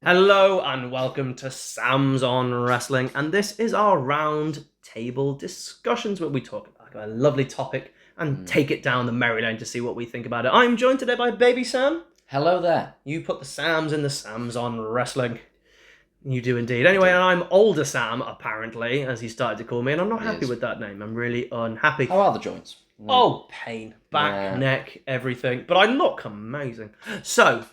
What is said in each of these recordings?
Hello and welcome to Sam's on Wrestling, and this is our round table discussions where we talk about a lovely topic and take it down the merry lane to see what we think about it. I'm joined today by Baby Sam. Hello there. You put the Sams in the Sam's on Wrestling. You do indeed. Anyway, and I'm older Sam, apparently, as he started to call me, and I'm not happy with that name. I'm really unhappy. How are the joints? Oh, pain. Back, neck, everything. But I look amazing. So,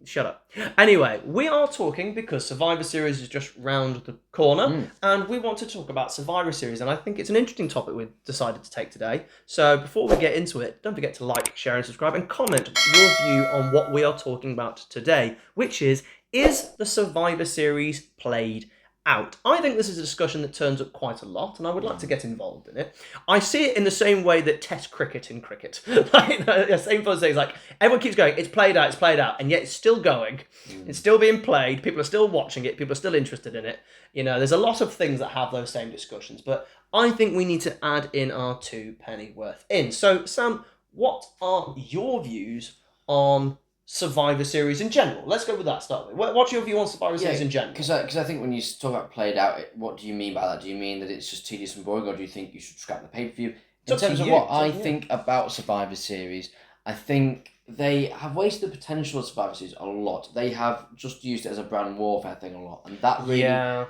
shut up. Anyway, we are talking because Survivor Series is just round the corner, and we want to talk about Survivor Series, and I think it's an interesting topic we've decided to take today. So, before we get into it, don't forget to like, share, and subscribe, and comment your view on what we are talking about today, which is the Survivor Series played out? I think this is a discussion that turns up quite a lot, and I would like to get involved in it. I see it in the same way that Test cricket in cricket. Like, the same fun things. Like, everyone keeps going, it's played out, and yet it's still going. It's still being played. People are still watching it. People are still interested in it. You know, there's a lot of things that have those same discussions, but I think we need to add in our two penny worth in. So, Sam, what are your views on Survivor Series in general? Let's go with that. Start with. What's your view on Survivor Series in general? Because I think when you talk about played out, what do you mean by that? Do you mean that it's just tedious and boring, or do you think you should scrap the pay-per-view? In terms of what I think about Survivor Series, I think they have wasted the potential of Survivor Series a lot. They have just used it as a brand warfare thing a lot, and that really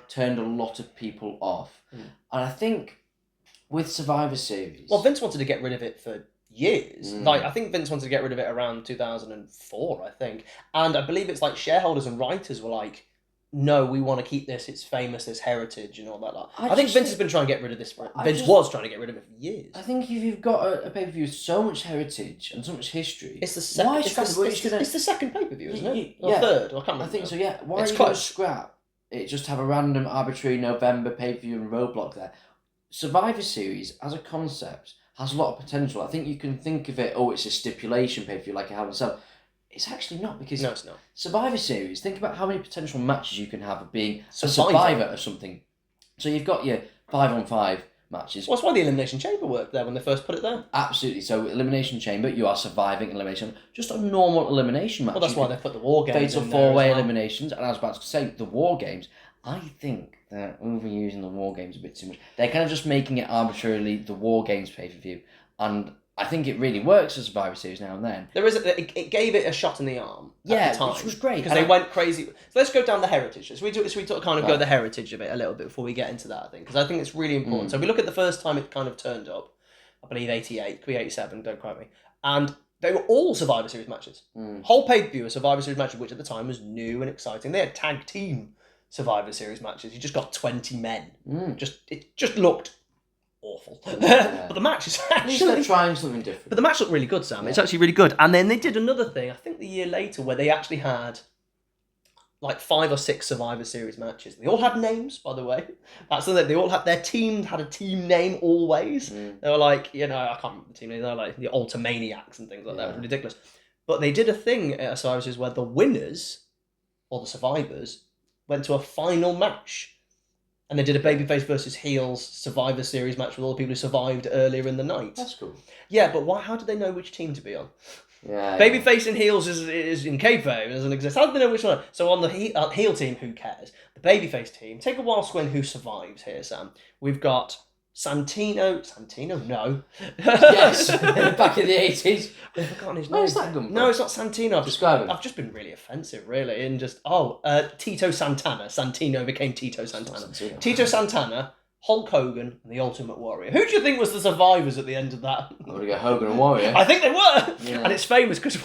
turned a lot of people off. And I think with Survivor Series... Well, Vince wanted to get rid of it for years. Like, I think Vince wanted to get rid of it around 2004, I think. And I believe it's like shareholders and writers were like, no, we want to keep this, it's famous, this heritage and all that. I think Vince has been trying to get rid of this Vince was trying to get rid of it for years. I think if you've got a pay-per-view with so much heritage and so much history... It's the second it's the second pay-per-view, isn't it? Or third? I can't remember. I think so, yeah. Why are you going to scrap it? Just have a random arbitrary November pay-per-view and roadblock there. Survivor Series, as a concept, has a lot of potential. I think you can think of it, it's a stipulation pay-per-view like a Hell in a Cell. It's actually not, because no, it's not. Survivor Series, think about how many potential matches you can have of being a survivor of something. So you've got your 5-on-5 matches. Well, that's why the Elimination Chamber worked there when they first put it there. Absolutely. So Elimination Chamber, you are surviving elimination. Just a normal elimination match. Well, that's why they put the War Games Fatal four-way eliminations. And I was about to say, the War Games, I think they're overusing the War Games a bit too much. They're kind of just making it arbitrarily the War Games pay-per-view. And I think it really works as Survivor Series now and then. It gave it a shot in the arm at the time. Which was great. Because they went crazy. So let's go down the heritage. So we go the heritage of it a little bit before we get into that, I think. Because I think it's really important. So we look at the first time it kind of turned up, I believe 88, could be 87, don't quote me. And they were all Survivor Series matches. Whole pay-per-view of Survivor Series matches, which at the time was new and exciting. They had tag team Survivor Series matches. You just got 20 men. It just looked awful. But the match is actually... they're trying something different. But the match looked really good, Sam. Yeah. It's actually really good. And then they did another thing, I think the year later, where they actually had like 5 or 6 Survivor Series matches. They all had names, by the way. That's the thing. They all had... Their team had a team name always. They were like, I can't remember the team name. They were like the Ultimaniacs and things like that. It was ridiculous. But they did a thing at Survivor Series where the winners, or the survivors, went to a final match. And they did a babyface versus heels Survivor Series match with all the people who survived earlier in the night. That's cool. Yeah, but how did they know which team to be on? Yeah. Babyface and heels is in kayfabe, it doesn't exist. How did they know which one? So on the heel team, who cares? The babyface team, take a wild squint who survives here, Sam. We've got Santino, no. Yes, back in the 80s. I've forgotten his name. Where's that gone from? No, it's not Santino. Describe him. I've just been really offensive, really, and just, Tito Santana. Santino became Tito Santana. Tito Santana, Hulk Hogan, and the Ultimate Warrior. Who do you think was the survivors at the end of that? I'm going to go Hogan and Warrior. I think they were! Yeah. And it's famous because...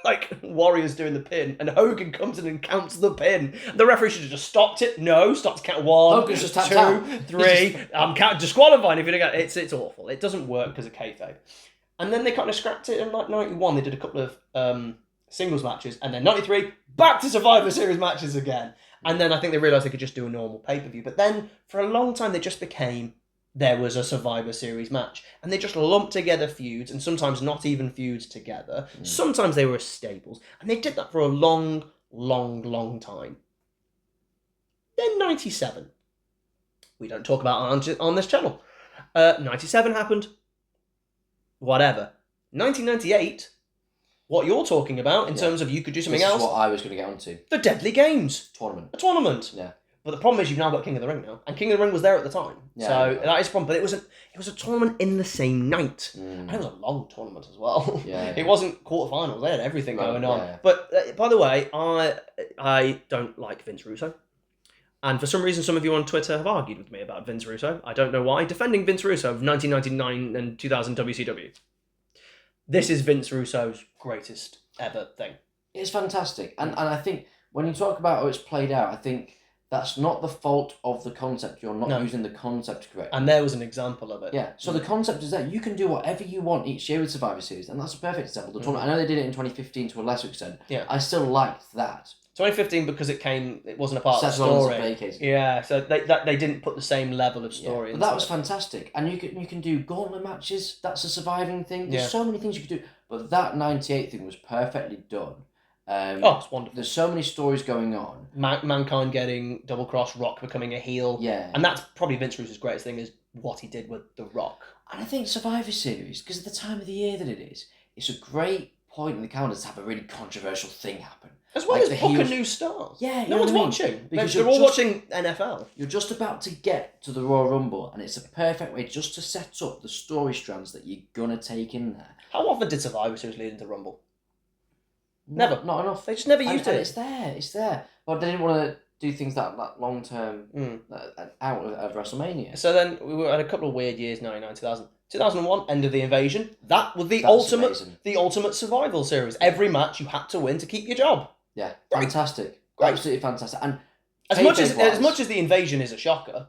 like, Warrior's doing the pin, and Hogan comes in and counts the pin. The referee should have just stopped it. No, stopped to count 1, Hogan's just 2, 3. I'm disqualifying if you don't get it. It's awful. It doesn't work because of kayfabe. And then they kind of scrapped it in like 91. They did a couple of singles matches, and then 93, back to Survivor Series matches again. And then I think they realised they could just do a normal pay-per-view. But then, for a long time, they just became... There was a Survivor Series match. And they just lumped together feuds, and sometimes not even feuds together. Sometimes they were stables. And they did that for a long, long, long time. Then 97. We don't talk about it on this channel. 97 happened. Whatever. 1998, what you're talking about in terms of you could do something else. This is what I was going to get onto. The Deadly Games. Tournament. A tournament. Yeah. But the problem is you've now got King of the Ring now. And King of the Ring was there at the time. Yeah, so that is a problem. But it was a tournament in the same night. And it was a long tournament as well. Yeah. It wasn't quarterfinals. They had everything going on. Yeah. But by the way, I don't like Vince Russo. And for some reason, some of you on Twitter have argued with me about Vince Russo. I don't know why. Defending Vince Russo of 1999 and 2000 WCW. This is Vince Russo's greatest ever thing. It's fantastic. And I think when you talk about how it's played out, I think that's not the fault of the concept. You're not using the concept correctly. And there was an example of it. Yeah. So the concept is that you can do whatever you want each year with Survivor Series. And that's a perfect example. The tournament, I know they did it in 2015 to a lesser extent. Yeah. I still liked that. 2015 because it wasn't a part of the story. Vacated. Yeah, so they didn't put the same level of story. But that was fantastic, and you can do gauntlet matches. That's a surviving thing. There's so many things you could do, but that '98 thing was perfectly done. It's wonderful. There's so many stories going on. Mankind getting double cross, Rock becoming a heel. Yeah, and that's probably Vince Russo's greatest thing is what he did with the Rock. And I think Survivor Series, because of the time of the year that it is, it's a great point in the calendar to have a really controversial thing happen. As well as book a new star. Yeah, no one's watching. Because they're all watching NFL. You're just about to get to the Royal Rumble, and it's a perfect way just to set up the story strands that you're going to take in there. How often did Survivor Series lead into Rumble? Never. Not enough. They just never used it. It's there. But they didn't want to do things that long term out of WrestleMania. So then we had a couple of weird years, 99, 2000. 2001, End of the Invasion. That was the ultimate survival series. Every match you had to win to keep your job. Yeah, fantastic. Great. Absolutely fantastic. And as much as the Invasion is a shocker,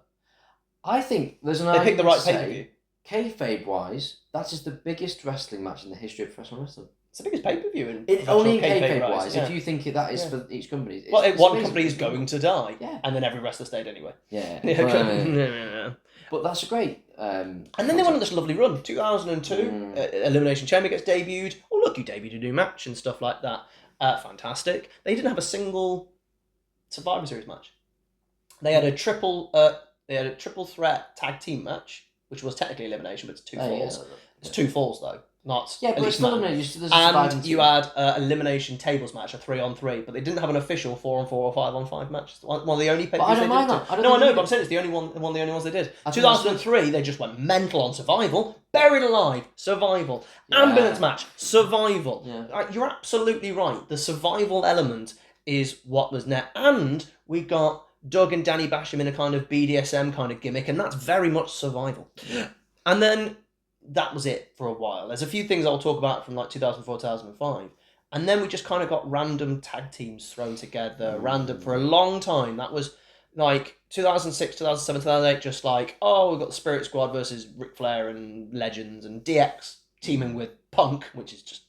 I think there's an they picked the right pay-per-view. Kayfabe wise, that is the biggest wrestling match in the history of professional wrestling. It's the biggest pay-per-view only in kayfabe wise. If you think that is for each company, one company is going to die, yeah, and then every wrestler stayed anyway. Yeah. But that's great. And then they went on this lovely run. 2002, Elimination Chamber gets debuted. Oh look, you debuted a new match and stuff like that. Fantastic. They didn't have a single Survivor Series match. They had a triple threat tag team match, which was technically elimination, but it's two falls. Yeah. It's two falls though. Not but it's still elimination. And you had elimination tables match, a 3-on-3, but they didn't have an official 4-on-4 or 5-on-5 match. One of the only pay-per-views I don't mind that. I know, but I'm saying it's the only one of the only ones they did. 2003, they just went mental on survival. Buried Alive, survival. Yeah. Ambulance match, survival. Yeah. You're absolutely right. The survival element is what was net, and we got Doug and Danny Basham in a kind of BDSM kind of gimmick, and that's very much survival. And then that was it for a while. There's a few things I'll talk about from like 2004, 2005. And then we just kind of got random tag teams thrown together, random for a long time. That was like 2006, 2007, 2008, just like, oh, we've got the Spirit Squad versus Ric Flair and Legends and DX teaming with Punk, which is just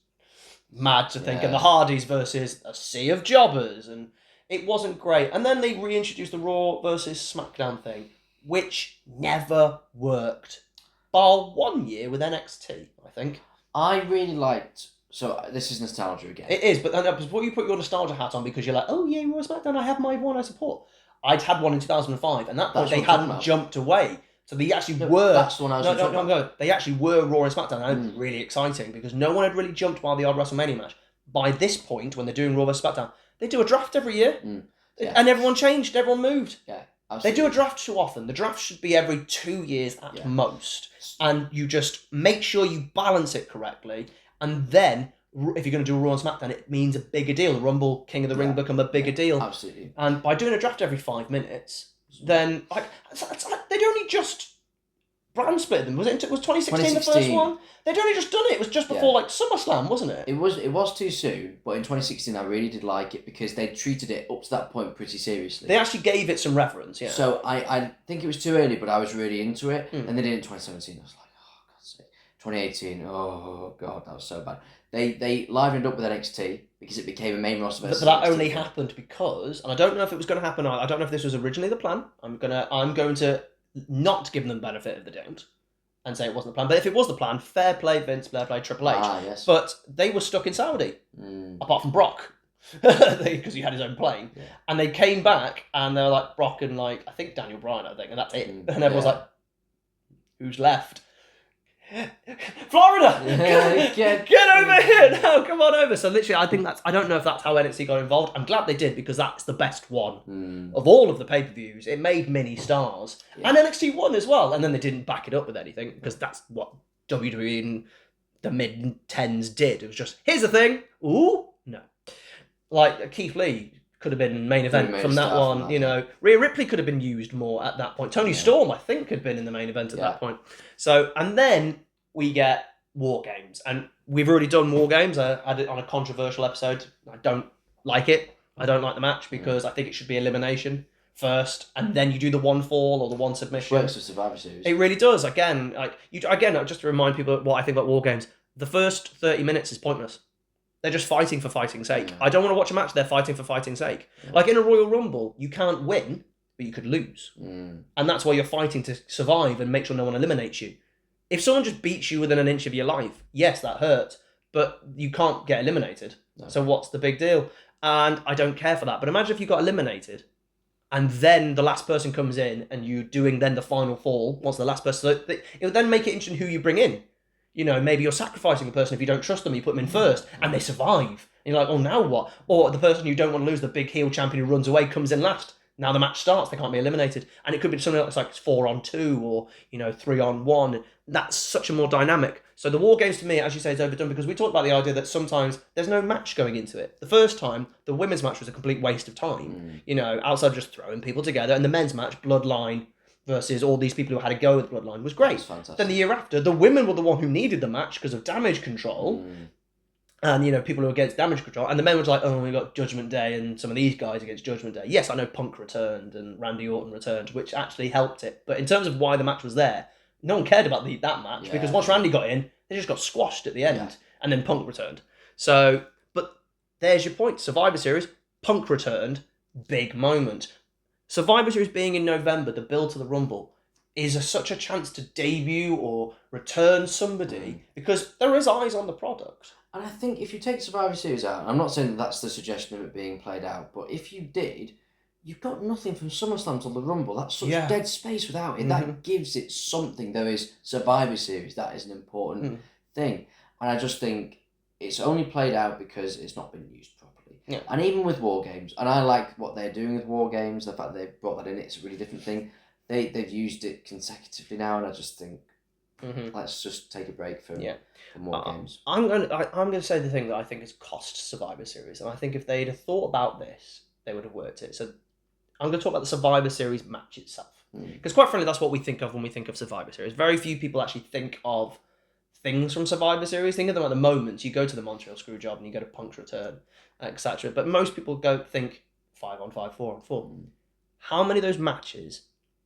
mad to think, and the Hardys versus a sea of jobbers. And it wasn't great. And then they reintroduced the Raw versus SmackDown thing, which never worked. Bar 1 year with NXT, I think. I really liked... So, this is nostalgia again. It is, but before you put your nostalgia hat on, because you're like, oh yeah, Raw SmackDown, I have my one I support. I'd had one in 2005, and that point they hadn't jumped away. So they actually were... That's the one I was talking about. No. They actually were Raw and SmackDown, and it was really exciting, because no one had really jumped while the odd WrestleMania match. By this point, when they're doing Raw vs SmackDown, they do a draft every year. And everyone changed, everyone moved. Yeah. Absolutely. They do a draft too often. The draft should be every 2 years at most. And you just make sure you balance it correctly. And then, if you're going to do a Raw and SmackDown, it means a bigger deal. Rumble, King of the Ring become a bigger deal. Absolutely. And by doing a draft every 5 minutes, then they'd only just brand split them. Was 2016 the first one? They'd only just done it. It was just before like SummerSlam, wasn't it? It was too soon, but in 2016 I really did like it because they treated it up to that point pretty seriously. They actually gave it some reverence, yeah. So I think it was too early, but I was really into it. And they did it in 2017. I was like, oh God's sake. 2018, oh God, that was so bad. They livened up with NXT because it became a main roster versus But that only happened because, and I don't know if it was going to happen. I don't know if this was originally the plan. I'm going to not give them the benefit of the doubt and say it wasn't the plan. But if it was the plan, fair play Vince, fair play Triple H. Yes. But they were stuck in Saudi, apart from Brock, because he had his own plane. Yeah. And they came back and they were like Brock and like, I think Daniel Bryan, and that's it. And everyone's like, who's left? Florida, Get over here now, come on over. So literally, I don't know if that's how NXT got involved. I'm glad they did, because that's the best one of all of the pay-per-views. It made many stars, and NXT won as well. And then they didn't back it up with anything, because that's what WWE in the mid-10s did. It was just, here's the thing. Ooh, no. Like Keith Lee could have been main event from that one. You know, Rhea Ripley could have been used more at that point. Tony Storm, I think, had been in the main event at that point. So, and then we get War Games, and we've already done War Games. I had it on a controversial episode. I don't like it. I don't like the match, because I think it should be elimination first, and then you do the one fall or the one submission. Works with Survivor Series. It really does. Again, just to remind people what I think about War Games, the first 30 minutes is pointless. They're just fighting for fighting's sake. Yeah. I don't want to watch a match. They're fighting for fighting's sake. Yeah. Like in a Royal Rumble, you can't win, but you could lose. And that's why you're fighting to survive and make sure no one eliminates you. If someone just beats you within an inch of your life, yes, that hurts, but you can't get eliminated. No. So what's the big deal? And I don't care for that. But imagine if you got eliminated, and then the last person comes in, and you're doing then the final fall once the last person. So it would then make it interesting who you bring in. You know, maybe you're sacrificing a person if you don't trust them, you put them in first, and they survive. And you're like, oh, now what? Or the person you don't want to lose, the big heel champion who runs away, comes in last. Now the match starts, they can't be eliminated. And it could be something that's like 4-on-2 or, 3-on-1. That's such a more dynamic. So the War Games, to me, as you say, is overdone, because we talked about the idea that sometimes there's no match going into it. The first time, the women's match was a complete waste of time, outside of just throwing people together. And the men's match, Bloodline versus all these people who had a go with Bloodline, was great. Fantastic. Then the year after, the women were the one who needed the match because of damage control. And, people who were against damage control. And the men were like, oh, we got Judgment Day and some of these guys against Judgment Day. Yes, I know Punk returned and Randy Orton returned, which actually helped it. But in terms of why the match was there, no one cared about that match, because once Randy got in, they just got squashed at the end. Yeah. And then Punk returned. So, but there's your point. Survivor Series, Punk returned, big moment. Survivor Series being in November, the build to the Rumble, is such a chance to debut or return somebody, because there is eyes on the product. And I think if you take Survivor Series out, I'm not saying that's the suggestion of it being played out, but if you did, you've got nothing from SummerSlam to the Rumble. That's such dead space without it. That gives it something. There is Survivor Series. That is an important thing. And I just think it's only played out because it's not been used properly. Yeah. And even with War Games, and I like what they're doing with War Games, the fact that they've brought that in, it's a really different thing. They've used it consecutively now, and I just think, let's just take a break from War Games. I'm going to say the thing that I think has cost Survivor Series, and I think if they'd have thought about this, they would have worked it. So I'm going to talk about the Survivor Series match itself. Because quite frankly, that's what we think of when we think of Survivor Series. Very few people actually think of things from Survivor Series. Think of them at the moment. You go to the Montreal Screwjob and you go to Punk's Return, etc. But most people think 5-on-5, 4-on-4. How many of those matches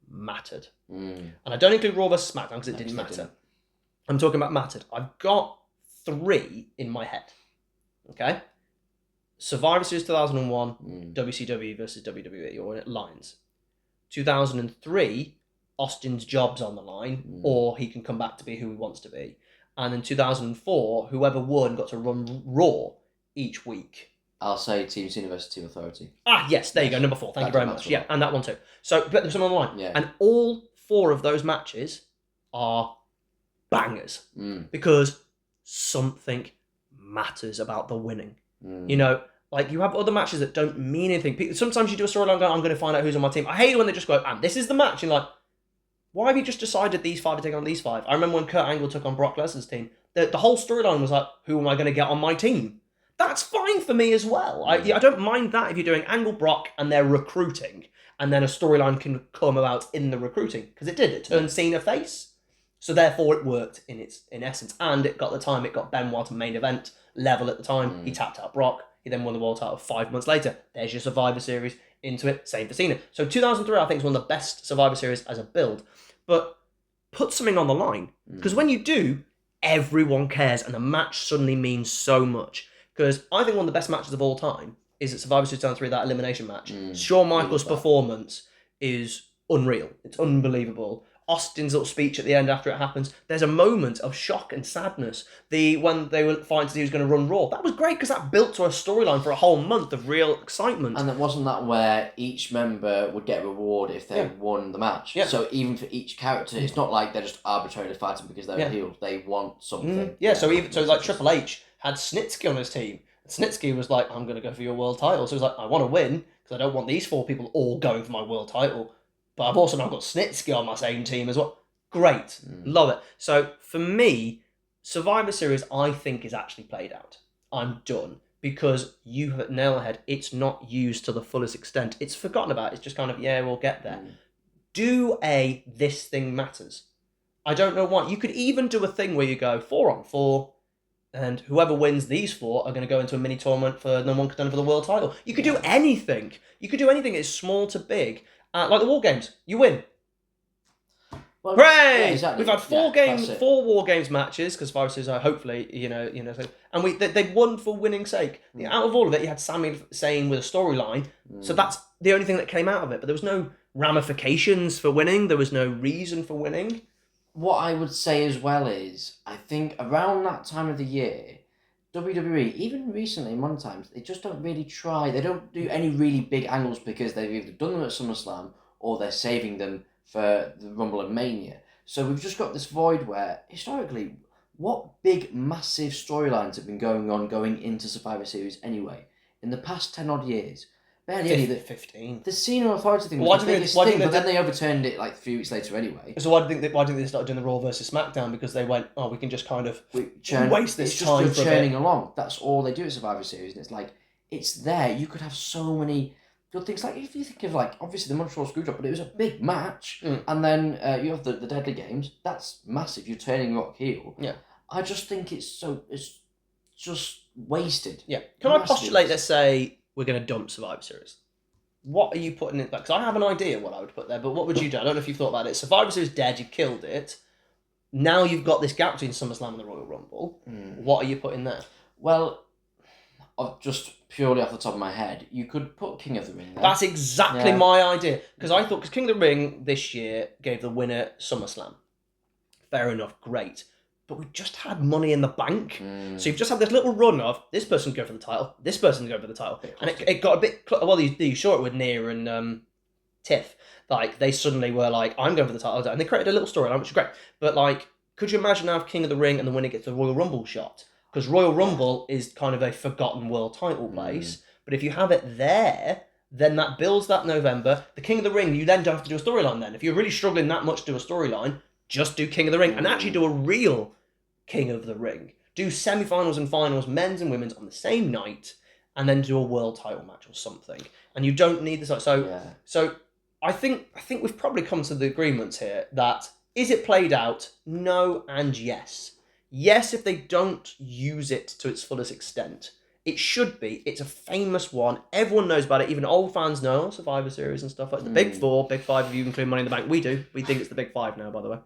mattered? And I don't include Raw vs. SmackDown because it didn't matter. I'm talking about mattered. I've got 3 in my head. Okay? Survivor Series 2001, WCW versus WWE, or Lions. 2003, Austin's job's on the line, or he can come back to be who he wants to be. And in 2004, whoever won got to run Raw each week. I'll say Team Cena versus Team Authority. Yes, there you go, number 4. Thank you very much. Yeah, and that one too. So, put them on the line. Yeah. And all 4 of those matches are bangers. Because something matters about the winning. Like you have other matches that don't mean anything. Sometimes you do a storyline going, I'm going to find out who's on my team. I hate it when they just go, and this is the match. And like, why have you just decided these 5 to take on these 5? I remember when Kurt Angle took on Brock Lesnar's team. The whole storyline was like, who am I going to get on my team? That's fine for me as well. I don't mind that if you're doing Angle Brock and they're recruiting, and then a storyline can come about in the recruiting. Because it did. It turned Cena face. So therefore it worked in essence. And it got the time. It got Benoit to main event level at the time. He tapped out Brock. He then won the world title 5 months later. There's your Survivor Series into it. Same for Cena. So 2003, I think, is one of the best Survivor Series as a build. But put something on the line. Because when you do, everyone cares. And the match suddenly means so much. Because I think one of the best matches of all time is at Survivor Series 2003, that elimination match. Shawn Michaels' performance is unreal. It's unbelievable. Austin's little speech at the end after it happens, there's a moment of shock and sadness. When they were fighting to see who's going to run Raw, that was great because that built to a storyline for a whole month of real excitement. And it wasn't that where each member would get a reward if they won the match. Yeah. So even for each character, it's not like they're just arbitrarily fighting because they're healed. They want something. So like Triple H had Snitsky on his team. And Snitsky was like, I'm going to go for your world title. So he was like, I want to win because I don't want these 4 people all going for my world title. But I've also now got Snitsky on my same team as well. Great. Love it. So for me, Survivor Series, I think, is actually played out. I'm done. Because you have nailed on the head, it's not used to the fullest extent. It's forgotten about. It's just kind of, we'll get there. This thing matters. I don't know why. You could even do a thing where you go 4-on-4, and whoever wins these 4 are going to go into a mini tournament for number 1 contender for the world title. You could do anything. It's small to big. Like the War Games. You win. Well, hooray! Yeah, exactly. We've had 4 War Games matches, because viruses are hopefully, and they've won for winning sake. Out of all of it, you had Sami saying with a storyline, so that's the only thing that came out of it, but there was no ramifications for winning, there was no reason for winning. What I would say as well is, I think around that time of the year, WWE, even recently in modern times, they just don't really try. They don't do any really big angles because they've either done them at SummerSlam or they're saving them for the Rumble and Mania. So we've just got this void where, historically, what big, massive storylines have been going into Survivor Series anyway? In the past 10 odd years, barely any. 15. The Cena Authority thing was the biggest thing, but then they overturned it like 3 weeks later anyway. So why do you think they started doing the Raw versus SmackDown? Because they went, we can just kind of waste this time for churning along. That's all they do at Survivor Series, and it's like, it's there. You could have so many good things. Like, if you think of, like, obviously the Montreal Screwjob, but it was a big match, and then you have the Deadly Games. That's massive. You're turning Rock heel. Yeah. I just think it's just wasted. Yeah. Can I postulate, let's say, we're going to dump Survivor Series? What are you putting in? Because I have an idea what I would put there, but what would you do? I don't know if you've thought about it. Survivor Series dead, you killed it. Now you've got this gap between SummerSlam and the Royal Rumble. What are you putting there? Well, just purely off the top of my head, you could put King of the Ring there. That's exactly my idea. Because King of the Ring this year gave the winner SummerSlam. Fair enough, great. But we just had Money in the Bank. So you've just had this little run of, this person can go for the title, this person can go for the title. And it got a bit, you saw it with Nia and Tiff. Like, they suddenly were like, I'm going for the title. And they created a little storyline, which is great. But, like, could you imagine now if King of the Ring and the winner gets the Royal Rumble shot? Because Royal Rumble is kind of a forgotten world title place. But if you have it there, then that builds that November. The King of the Ring, you then don't have to do a storyline then. If you're really struggling that much to do a storyline, just do King of the Ring and actually do a real King of the Ring. Do semi-finals and finals, men's and women's, on the same night, and then do a world title match or something. And you don't need this. So I think we've probably come to the agreements here that, is it played out? No and yes. Yes, if they don't use it to its fullest extent. It should be. It's a famous one. Everyone knows about it. Even old fans know Survivor Series and stuff like the Big Four, Big Five, if you include Money in the Bank. We do. We think it's the Big Five now, by the way.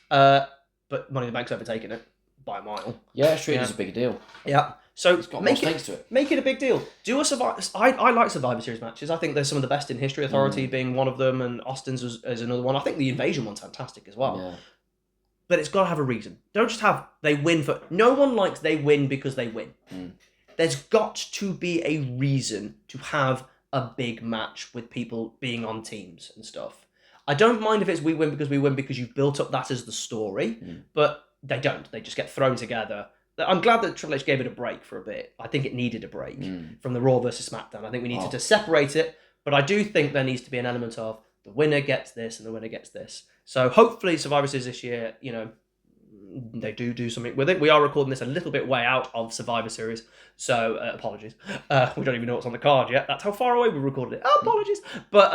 But Money in the Bank's overtaken it by a mile. Yeah, it's true. It's a big deal. Yeah. So it's got more stakes to it. Make it a big deal. Do a Survivor. I like Survivor Series matches. I think they're some of the best in history. Authority being one of them, and Austin's is another one. I think the Invasion one's fantastic as well. Yeah. But it's got to have a reason. Don't just have they win for. No one likes they win because they win. There's got to be a reason to have a big match with people being on teams and stuff. I don't mind if it's we win because you've built up that as the story, but they don't. They just get thrown together. I'm glad that Triple H gave it a break for a bit. I think it needed a break from the Raw versus SmackDown. I think we needed to separate it, but I do think there needs to be an element of the winner gets this and the winner gets this. So hopefully Survivor Series this year, they do something with it. We are recording this a little bit way out of Survivor Series, so apologies. We don't even know what's on the card yet. That's how far away we recorded it. Apologies. But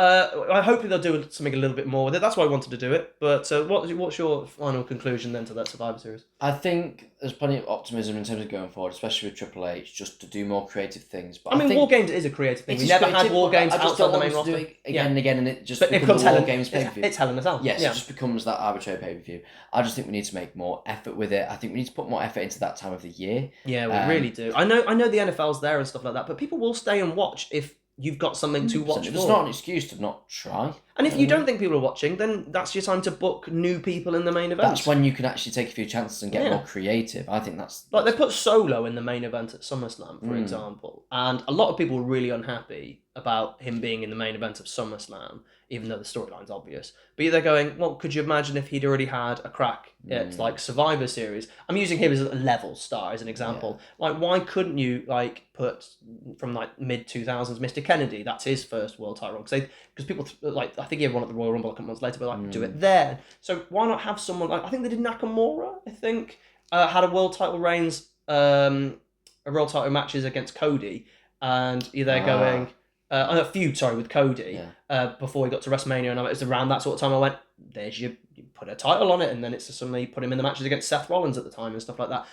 I hope they'll do something a little bit more with it. That's why I wanted to do it. But what's your final conclusion then to that Survivor Series? I think there's plenty of optimism in terms of going forward, especially with Triple H, just to do more creative things. But I mean, War Games is a creative thing. We never had War Games outside the main roster. Again and again, and it just becomes a War Games pay-per-view. It's Hell in a Cell. Yes, it just becomes that arbitrary pay-per-view. I just think we need to make more effort with it. I think we need to put more effort into that time of the year. Yeah, we really do. I know the NFL's there and stuff like that, but people will stay and watch if you've got something to watch for. It's not an excuse to not try. And if you don't think people are watching, then that's your time to book new people in the main event. That's when you can actually take a few chances and get more creative. I think that's... Like, they put Solo in the main event at SummerSlam, for example, and a lot of people were really unhappy about him being in the main event of SummerSlam, even though the storyline's obvious. But they're going, well, could you imagine if he'd already had a crack at, like, Survivor Series? I'm using him as a level star, as an example. Yeah. Like, why couldn't you, like, put, from, like, mid-2000s, Mr. Kennedy, that's his first world title run, because people, like, I think he had one at the Royal Rumble a couple months later, but, like, do it there. So why not have someone, like, I think they did Nakamura, I think, had a world title reigns, a world title matches against Cody, and they're going... a feud, with Cody, before he got to WrestleMania, and it was around that sort of time I went, there's you put a title on it, and then it's suddenly put him in the matches against Seth Rollins at the time and stuff like that.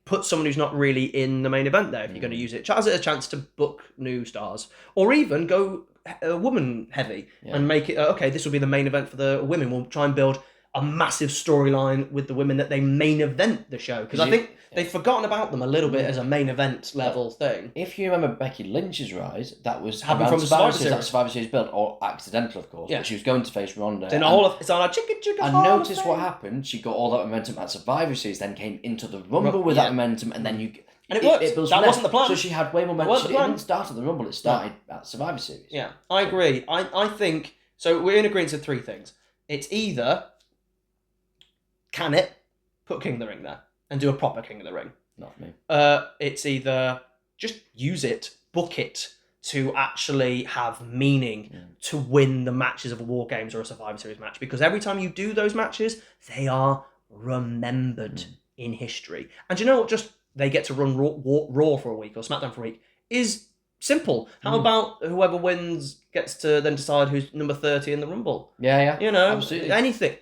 Put someone who's not really in the main event there if you're going to use it. Has it a chance to book new stars, or even go woman heavy and make it okay. This will be the main event for the women. We'll try and build a massive storyline with the women that they main event the show, because I think they've forgotten about them a little bit as a main event level thing. If you remember Becky Lynch's rise, that was happened from the Survivor Series. That Survivor Series build, or accidental, of course. Yeah. But she was going to face Ronda. Then it's on a chicka. And notice what happened. She got all that momentum at Survivor Series, then came into the Rumble with that momentum, and then and it worked. That wasn't the plan. So she had way more momentum. It didn't start at the Rumble. It started at Survivor Series. Yeah, I agree. I think so. We're in agreement with three things. It's either can it put King of the Ring there and do a proper King of the Ring. Not me. It's either just use it, book it to actually have meaning to win the matches of a War Games or a Survivor Series match, because every time you do those matches, they are remembered in history. And you know what? Just they get to run Raw for a week or SmackDown for a week is simple. How about whoever wins gets to then decide who's number 30 in the Rumble? Yeah. You know, absolutely. Anything.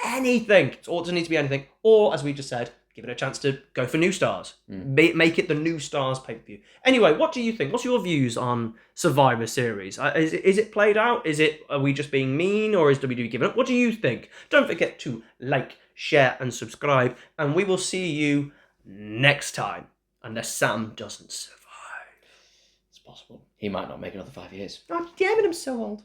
It doesn't need to be anything. Or, as we just said, give it a chance to go for new stars. Make it the new stars pay-per-view. Anyway, what do you think? What's your views on Survivor Series? Is it played out? Are we just being mean, or is WWE giving up? What do you think? Don't forget to like, share, and subscribe. And we will see you next time, unless Sam doesn't survive. It's possible. He might not make another 5 years. God damn it, I'm so old.